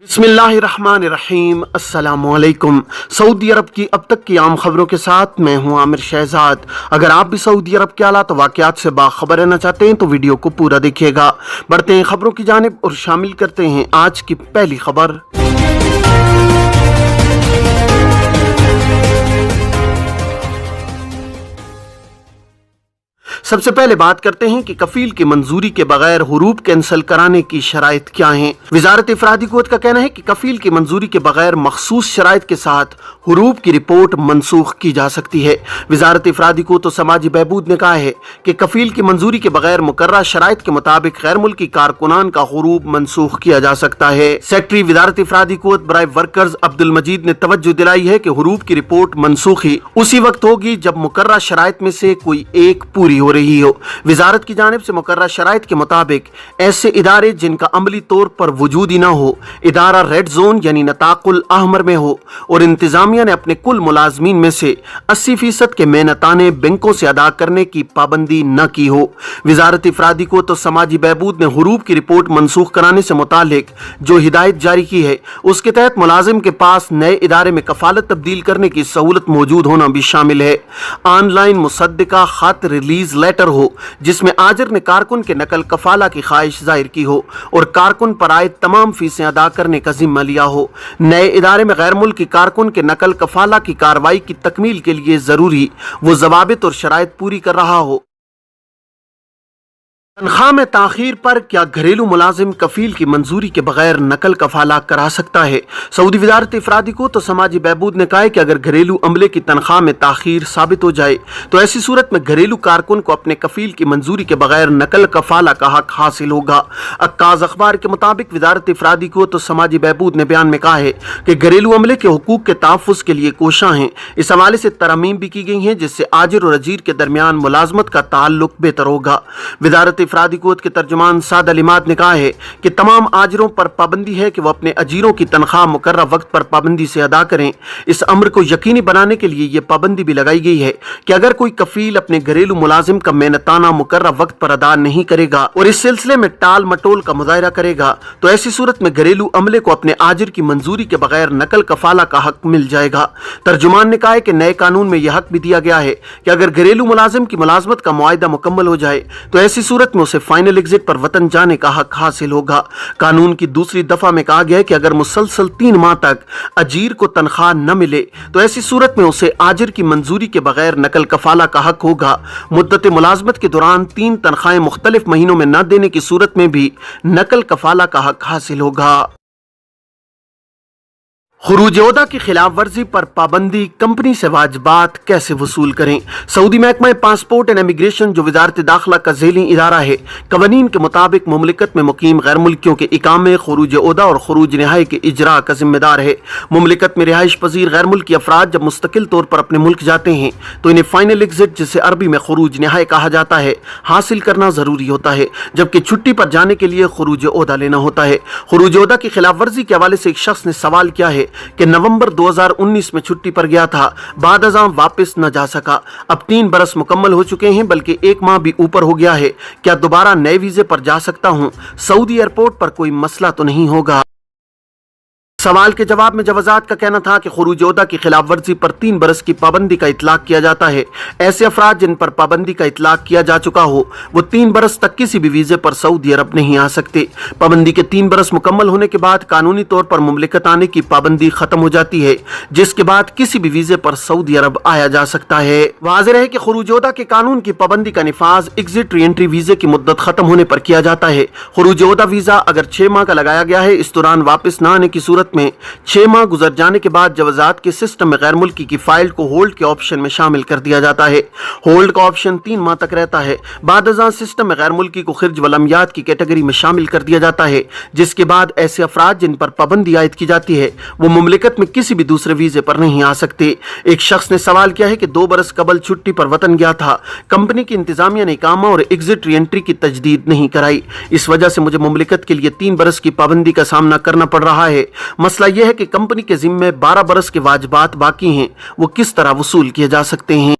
बिस्मिल्लाहिर्रहमानिर्रहीम। अस्सलामुअलैकुम। सऊदी अरब की अब तक की आम खबरों के साथ मैं हूं आमिर शहजाद। अगर आप भी सऊदी अरब के हालात वाक़यात से बाखबर रहना चाहते हैं तो वीडियो को पूरा देखिएगा। बढ़ते हैं खबरों की जानिब और शामिल करते हैं आज की पहली खबर। सबसे पहले बात करते हैं कि कफील की मंजूरी के बगैर हुरूब कैंसिल कराने की शराइत क्या हैं। वजारत इफरादी कुव्वत का कहना है कि कफील की मंजूरी के बगैर मखसूस शराइत के साथ हुरूब की रिपोर्ट मनसूख की जा सकती है। वजारत इफरादी कुव्वत और समाजी बहबूद ने कहा है कि कफील की मंजूरी के बगैर मुकर्ररा शराइत के मुताबिक गैर मुल्की कारकुनान का हुरूब मनसूख किया जा सकता है। सेक्रेटरी वजारत इफरादी कुव्वत बराए वर्कर्स अब्दुल मजीद ने तवज्जो दिलाई है कि हुरूब की रिपोर्ट मनसूखी उसी वक्त होगी जब मुकर्ररा शराइत में से कोई एक पूरी हो रही हो। वजारत की जानिब से मुकर्ररा शराइत के मुताबिक ऐसे इदारे जिनका अमली तौर पर वजूद ही ना हो, इदारा रेड जोन यानी नताकुल अहमर में हो और इंतजामिया ने अपने कुल मुलाजमीन में से 80% के मेहनताने बैंकों से अदा करने की पाबंदी न की हो। वजारत इफरादी को तो समाजी बहबूद ने हुरूब की रिपोर्ट मनसूख कराने से मुतालिक जो हिदायत जारी की है उसके तहत मुलाजिम के पास नए इदारे में कफालत तब्दील करने की सहूलत मौजूद होना भी शामिल है। ऑनलाइन मुसद्दिका खत रिलीज लेटर हो जिसमें आजिर ने कारकुन के नकल कफाला की ख्वाहिश जाहिर की हो और कारकुन पर आए तमाम फीसें अदा करने का जिम्मा लिया हो। नए इदारे में गैर मुल्की कारकुन के नकल कफाला की कार्रवाई की तकमील के लिए जरूरी वो जवाबित और शराइत पूरी कर रहा हो। तनख्वाह में ताखीर पर क्या घरेलू मुलाजिम कफील की मंजूरी के बगैर नकल कफाला करा सकता है। सऊदी वजारत इफरादी को तो समाजी बहबूद ने कहा है कि अगर घरेलू अमले की तनख्वाह में ताखीर साबित हो जाए तो ऐसी सूरत में घरेलू कारकुन को अपने कफील की मंजूरी के बगैर नकल कफाला का हक हासिल होगा। अक्काज अखबार के मुताबिक वजारत इफरादी को तो समाजी बहबूद ने बयान में कहा है कि घरेलू अमले के हुकूक के तहफ़्फ़ुज़ के लिए कोशां हैं। इस हवाले से तरमीम भी की गई हैं जिससे आजिर और अजीर के दरमियान मुलाजमत का ताल्लुक बेहतर होगा। वजारत इफरादी कुव्वत के तर्जुमान साद अलीमाद ने कहा है कि तमाम आजिरों पर पाबंदी है कि वह अपने अजीरों की तनख्वाह मुकर्रर वक्त पर पाबंदी से अदा करें। इस अम्र को यकीनी बनाने के लिए यह पाबंदी भी लगाई गई है कि अगर कोई कफील अपने घरेलू मुलाजिम का मेहनताना मुकर्रर वक्त पर अदा नहीं करेगा और इस सिलसिले में टाल मटोल का मुजाहिरा करेगा तो ऐसी सूरत में घरेलू अमले को अपने आजिर की मंजूरी के बगैर नकल कफाला का हक मिल जाएगा। तर्जुमान ने कहा है कि नए कानून में यह हक भी दिया गया है कि अगर घरेलू मुलाजिम की मुलाजमत का मुआहदा मुकम्मल हो जाए तो ऐसी सूरत में उसे फाइनल एग्जिट पर वतन जाने का हक हासिल होगा। कानून की दूसरी दफा में कहा गया है कि अगर मुसलसल 3 माह तक अजीर को तनख्वाह न मिले तो ऐसी सूरत में उसे आजिर की मंजूरी के बगैर नकल कफाला का हक होगा। मुद्दत मुलाजमत के दौरान 3 तनख्वाहें मुख्तलिफ महीनों में न देने की सूरत में भी नकल कफाला का हक हासिल होगा। खुरूज ओहदा की खिलाफ वर्जी पर पाबंदी, कंपनी से वाजबात कैसे वसूल करें। सऊदी महकमा पासपोर्ट एंड इमिग्रेशन जो वजारत दाखिला का झेली इदारा है, कवानीन के मुताबिक मुमलिकत में मुकीम गैर मुल्कियों के इकामे, खुरूज ओहदा और खुरूज नहाई के इजरा का जिम्मेदार है। मुमलिकत में रिहाइश पजीर गैर मुल्की अफराद जब मुस्तकिल तौर पर अपने मुल्क जाते हैं तो इन्हें फाइनल एग्जिट, जिसे अरबी में खुरूज नहाई कहा जाता है, हासिल करना जरूरी होता है, जबकि छुट्टी पर जाने के लिए खुरूज ओहदा लेना होता है। खुरूज ओहदा की खिलाफ वर्जी के हवाले से एक शख्स ने सवाल किया है कि नवंबर 2019 में छुट्टी पर गया था, बाद अज़ां वापस न जा सका। अब 3 बरस मुकम्मल हो चुके हैं, बल्कि 1 माह भी ऊपर हो गया है। क्या दोबारा नए वीजे पर जा सकता हूं? सऊदी एयरपोर्ट पर कोई मसला तो नहीं होगा? सवाल के जवाब में जवाजात का कहना था कि खुरूज ओहदा की खिलाफ वर्जी पर 3 बरस की पाबंदी का इतलाक किया जाता है। ऐसे अफराद जिन पर पाबंदी का इतलाक किया जा चुका हो वो 3 बरस तक किसी भी वीजे पर सऊदी अरब नहीं आ सकते। पाबंदी के 3 बरस मुकम्मल होने के बाद कानूनी तौर पर मुमलिकत आने की पाबंदी खत्म हो जाती है, जिसके बाद किसी भी वीजे पर सऊदी अरब आया जा सकता है। वाज़ेह है कि खुरूज ओहदा के कानून की पाबंदी का निफाज एग्जिट री एंट्री वीजे की मुद्दत खत्म होने पर किया जाता है। खुरूज ओहदा वीजा अगर 6 माह का लगाया गया है, इस दौरान वापस न आने की सूरत में 6 माह गुजर जाने के बाद जवाजात के सिस्टम में गैर मुल्की की फाइल को होल्ड के ऑप्शन में शामिल कर दिया जाता है। होल्ड का ऑप्शन 3 माह तक रहता है। बाद अज़ां सिस्टम में गैर मुल्की को खिर्ज वलमियात की कैटेगरी में शामिल कर दिया जाता है, जिसके बाद ऐसे अफराद जिन पर पाबंदी आयद की जाती है वो मुमलिकत में किसी भी दूसरे वीजे पर नहीं आ सकते। एक शख्स ने सवाल किया है कि 2 बरस कबल छुट्टी पर वतन गया था, कंपनी की इंतजामिया ने इकामा और एग्जिट री एंट्री की तजदीद नहीं कराई, इस वजह से मुझे मुमलिकत के लिए 3 बरस की पाबंदी का सामना करना पड़ रहा है। मसला यह है कि कंपनी के जिम्मे 12 बरस के वाजिबात बाकी हैं, वो किस तरह वसूल किए जा सकते हैं।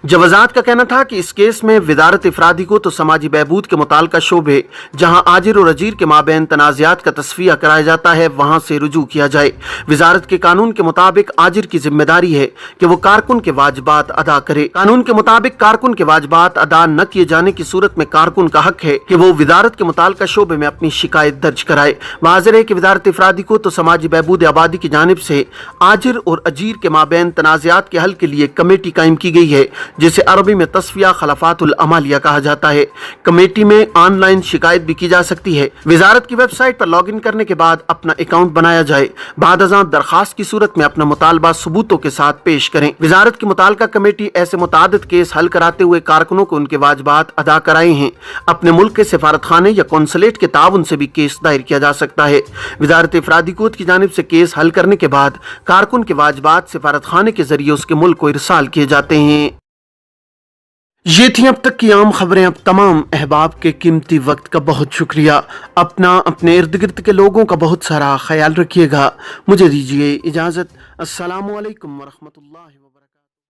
जवाजात का कहना था कि इस केस में वजारत इफरादी को तो समाजी बहबूद के मुताल्लिका शोबे जहां आजिर और अजीर के माबैन तनाज़ात का तस्फिया कराया जाता है वहां से रुजू किया जाए। वजारत के कानून के मुताबिक आजिर की जिम्मेदारी है कि वो कारकुन के वाजिबात अदा करे। कानून के मुताबिक कारकुन के वाजिबात अदा न किए जाने की सूरत में कारकुन का हक है कि वो वजारत के मुताल्लिका शोबे में अपनी शिकायत दर्ज कराए। वाज़ेह है कि वजारत इफरादी को तो समाजी बहबूद आबादी की जानिब से आजिर और अजीर के माबैन तनाज़ात के हल के लिए कमेटी कायम की गई है, जिसे अरबी में तस्फिया खलफातुल अमालिया कहा जाता है। कमेटी में ऑनलाइन शिकायत भी की जा सकती है। वजारत की वेबसाइट पर लॉगिन करने के बाद अपना अकाउंट बनाया जाए। बाद अज़ां दरखास्त की सूरत में अपना मुतालबा सबूतों के साथ पेश करें। वजारत की मुताल्लिका कमेटी ऐसे मुतादिद केस हल कराते हुए कारकुनों को उनके वाजिबात अदा कराए हैं। अपने मुल्क के सिफारत खाने या कौंसलेट के ताउन से भी केस दायर किया जा सकता है। वजारत इफरादी कोत की जानिब से केस हल करने के बाद कारकुन के वाजिबात सिफारत खाने के जरिए उसके मुल्क को इरसाल किए जाते हैं। ये थी अब तक की आम खबरें। अब तमाम अहबाब के कीमती वक्त का बहुत शुक्रिया। अपना अपने इर्द गिर्द के लोगों का बहुत सारा ख्याल रखिएगा। मुझे दीजिए इजाज़त। अस्सलामु अलैकुम वरहमतुल्लाहि वबरकातुहू।